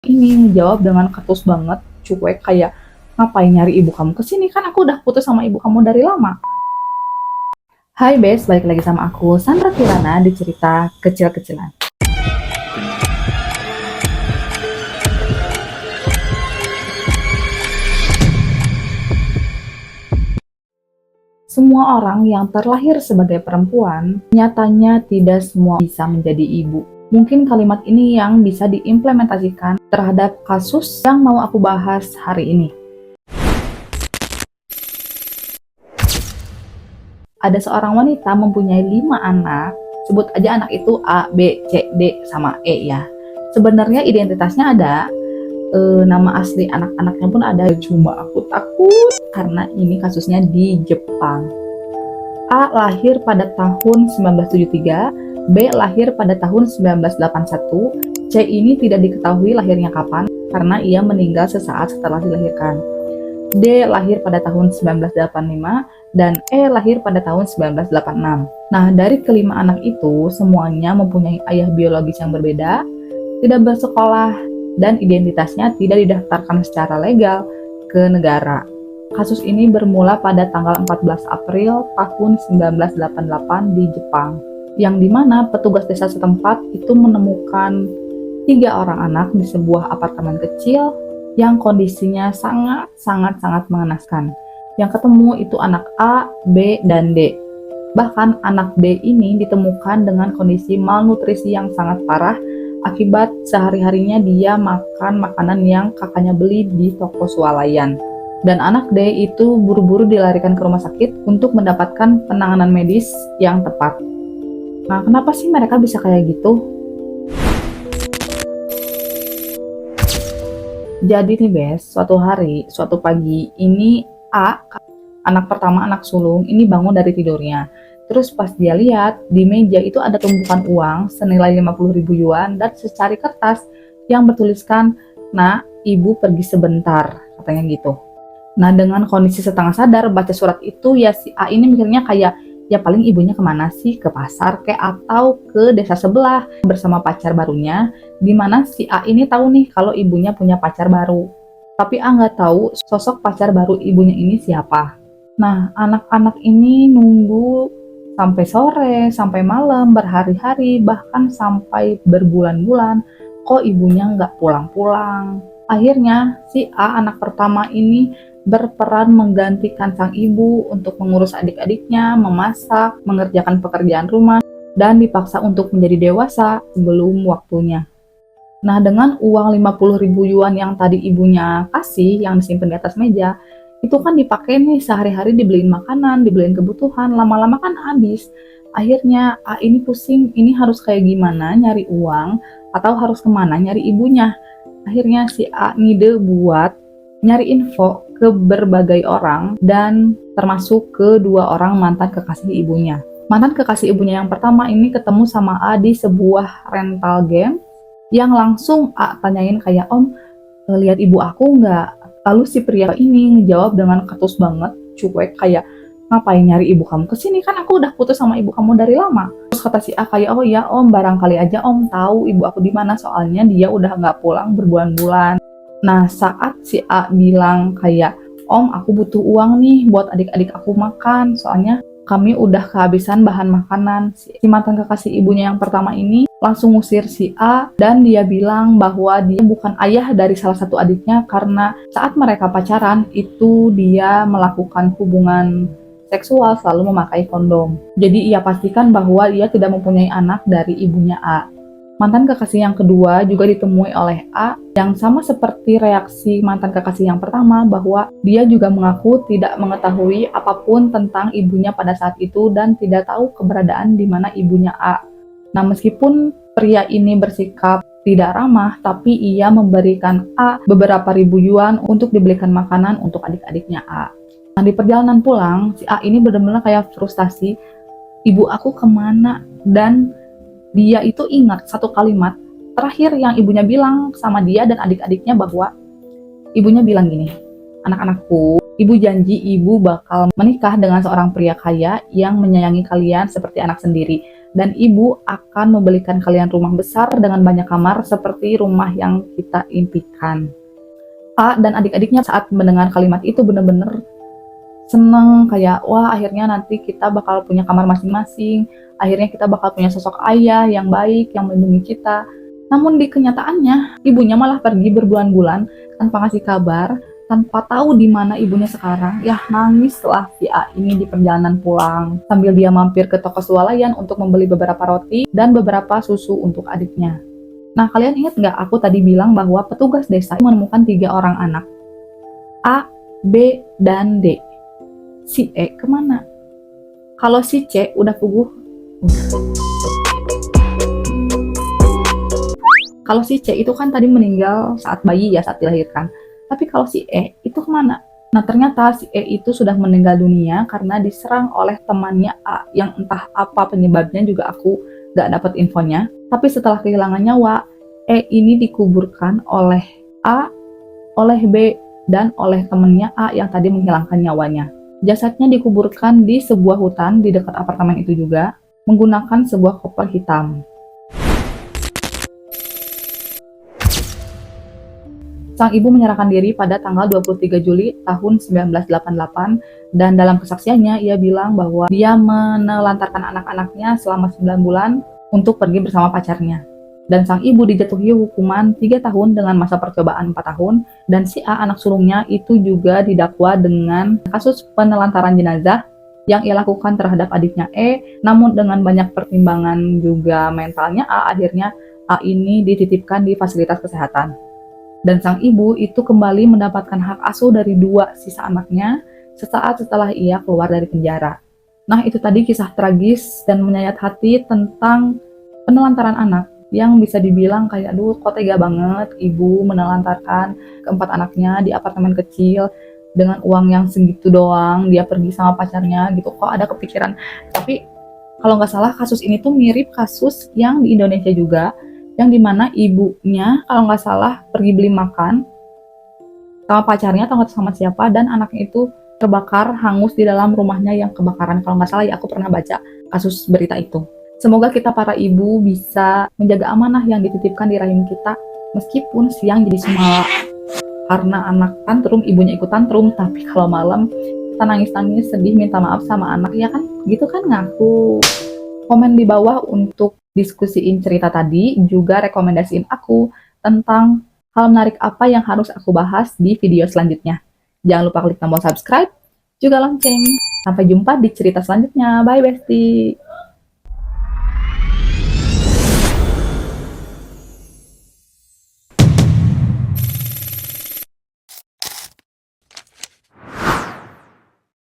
Ini ngejawab dengan ketus banget, cuek kayak, "Ngapain nyari ibu kamu ke sini? Kan aku udah putus sama ibu kamu dari lama." Hai Bes, balik lagi sama aku, Sandra Kirana di cerita kecil-kecilan. Semua orang yang terlahir sebagai perempuan, nyatanya tidak semua bisa menjadi ibu. Mungkin kalimat ini yang bisa diimplementasikan terhadap kasus yang mau aku bahas hari ini. Ada seorang wanita mempunyai 5 anak, sebut aja anak itu A, B, C, D, sama E ya. Sebenarnya identitasnya ada, nama asli anak-anaknya pun ada, cuma aku takut karena ini kasusnya di Jepang. A lahir pada tahun 1973, B lahir pada tahun 1981, C ini tidak diketahui lahirnya kapan karena ia meninggal sesaat setelah dilahirkan. D lahir pada tahun 1985 dan E lahir pada tahun 1986. Nah, dari kelima anak itu semuanya mempunyai ayah biologis yang berbeda, tidak bersekolah, dan identitasnya tidak didaftarkan secara legal ke negara. Kasus ini bermula pada tanggal 14 April tahun 1988 di Jepang, yang dimana petugas desa setempat itu menemukan 3 orang anak di sebuah apartemen kecil yang kondisinya sangat mengenaskan. Yang ketemu itu anak A, B, dan D. Bahkan anak D ini ditemukan dengan kondisi malnutrisi yang sangat parah akibat sehari-harinya dia makan makanan yang kakaknya beli di toko swalayan. Dan anak D itu buru-buru dilarikan ke rumah sakit untuk mendapatkan penanganan medis yang tepat. Nah, kenapa sih mereka bisa kayak gitu? Jadi nih Bes, suatu pagi, ini A, anak pertama anak sulung, ini bangun dari tidurnya. Terus pas dia lihat, di meja itu ada tumpukan uang senilai 50.000 yuan dan secari kertas yang bertuliskan, "Nah, ibu pergi sebentar," katanya gitu. Nah, dengan kondisi setengah sadar baca surat itu, ya si A ini mikirnya kayak, ya paling ibunya kemana sih, ke pasar kayak atau ke desa sebelah bersama pacar barunya, dimana si A ini tahu nih kalau ibunya punya pacar baru. Tapi A nggak tahu sosok pacar baru ibunya ini siapa. Nah, anak-anak ini nunggu sampai sore, sampai malam, berhari-hari, bahkan sampai berbulan-bulan, kok ibunya nggak pulang-pulang. Akhirnya si A, anak pertama ini, berperan menggantikan sang ibu untuk mengurus adik-adiknya, memasak, mengerjakan pekerjaan rumah, dan dipaksa untuk menjadi dewasa sebelum waktunya. Nah, dengan uang 50.000 yuan yang tadi ibunya kasih, yang disimpan di atas meja, itu kan dipakai nih sehari-hari dibeliin makanan, dibeliin kebutuhan, lama-lama kan habis. Akhirnya A ini pusing, ini harus kayak gimana nyari uang, atau harus kemana nyari ibunya. Akhirnya si A ngide buat nyari info ke berbagai orang dan termasuk ke 2 orang mantan kekasih ibunya. Mantan kekasih ibunya yang pertama ini ketemu sama A di sebuah rental game yang langsung A tanyain kayak, "Om, lihat ibu aku nggak?" Lalu si pria ini ngejawab dengan ketus banget, cuek kayak, "Ngapain nyari ibu kamu kesini? Kan aku udah putus sama ibu kamu dari lama." Terus kata si A kayak, "Oh ya Om, barangkali aja Om tahu ibu aku di mana, soalnya dia udah nggak pulang berbulan-bulan." Nah, saat si A bilang kayak, "Om, aku butuh uang nih buat adik-adik aku makan, soalnya kami udah kehabisan bahan makanan." Si mantan kekasih ibunya yang pertama ini langsung ngusir si A dan dia bilang bahwa dia bukan ayah dari salah satu adiknya karena saat mereka pacaran itu dia melakukan hubungan seksual selalu memakai kondom. Jadi ia pastikan bahwa ia tidak mempunyai anak dari ibunya A. Mantan kekasih yang kedua juga ditemui oleh A yang sama seperti reaksi mantan kekasih yang pertama, bahwa dia juga mengaku tidak mengetahui apapun tentang ibunya pada saat itu dan tidak tahu keberadaan di mana ibunya A. Nah, meskipun pria ini bersikap tidak ramah, tapi ia memberikan A beberapa ribu yuan untuk dibelikan makanan untuk adik-adiknya A. Nah, di perjalanan pulang, si A ini benar-benar kayak frustasi, ibu aku kemana? Dan dia itu ingat satu kalimat terakhir yang ibunya bilang sama dia dan adik-adiknya, bahwa ibunya bilang gini, "Anak-anakku, ibu janji ibu bakal menikah dengan seorang pria kaya yang menyayangi kalian seperti anak sendiri. dan ibu akan membelikan kalian rumah besar dengan banyak kamar seperti rumah yang kita impikan. A dan adik-adiknya saat mendengar kalimat itu benar-benar seneng, kayak wah akhirnya nanti kita bakal punya kamar masing-masing, akhirnya kita bakal punya sosok ayah yang baik yang melindungi kita. Namun di kenyataannya ibunya malah pergi berbulan-bulan tanpa ngasih kabar, tanpa tahu di mana ibunya sekarang. Ya nangislah si A ini di perjalanan pulang sambil dia mampir ke toko swalayan untuk membeli beberapa roti dan beberapa susu untuk adiknya. Nah, kalian ingat nggak aku tadi bilang bahwa petugas desa menemukan 3 orang anak, A, B, dan D. Si E kemana? Kalau si C udah puguh. Kalau si C itu kan tadi meninggal saat bayi ya, saat dilahirkan. Tapi kalau si E itu kemana? Nah ternyata si E itu sudah meninggal dunia karena diserang oleh temannya A, yang entah apa penyebabnya juga aku gak dapat infonya. Tapi setelah kehilangan nyawa, E ini dikuburkan oleh A, oleh B, dan oleh temannya A yang tadi menghilangkan nyawanya. Jasadnya dikuburkan di sebuah hutan di dekat apartemen itu juga, menggunakan sebuah koper hitam. Sang ibu menyerahkan diri pada tanggal 23 Juli tahun 1988, dan dalam kesaksiannya ia bilang bahwa dia menelantarkan anak-anaknya selama 9 bulan untuk pergi bersama pacarnya. Dan sang ibu dijatuhi hukuman 3 tahun dengan masa percobaan 4 tahun, dan si A anak sulungnya itu juga didakwa dengan kasus penelantaran jenazah yang ia lakukan terhadap adiknya E, namun dengan banyak pertimbangan juga mentalnya A, akhirnya A ini dititipkan di fasilitas kesehatan. Dan sang ibu itu kembali mendapatkan hak asuh dari 2 sisa anaknya sesaat setelah ia keluar dari penjara. Nah itu tadi kisah tragis dan menyayat hati tentang penelantaran anak, yang bisa dibilang kayak aduh kok tega banget ibu menelantarkan keempat anaknya di apartemen kecil dengan uang yang segitu doang, dia pergi sama pacarnya gitu, kok ada kepikiran. Tapi kalau nggak salah kasus ini tuh mirip kasus yang di Indonesia juga, yang dimana ibunya kalau nggak salah pergi beli makan sama pacarnya atau nggak sama siapa, dan anaknya itu terbakar hangus di dalam rumahnya yang kebakaran. Kalau nggak salah ya, aku pernah baca kasus berita itu. Semoga kita para ibu bisa menjaga amanah yang dititipkan di rahim kita, meskipun siang jadi semala karena anak tantrum, ibunya ikut tantrum, tapi kalau malam kita nangis-nangis sedih minta maaf sama anak, ya kan gitu kan ngaku. Komen di bawah untuk diskusiin cerita tadi, juga rekomendasiin aku tentang hal menarik apa yang harus aku bahas di video selanjutnya. Jangan lupa klik tombol subscribe, juga lonceng. Sampai jumpa di cerita selanjutnya. Bye bestie.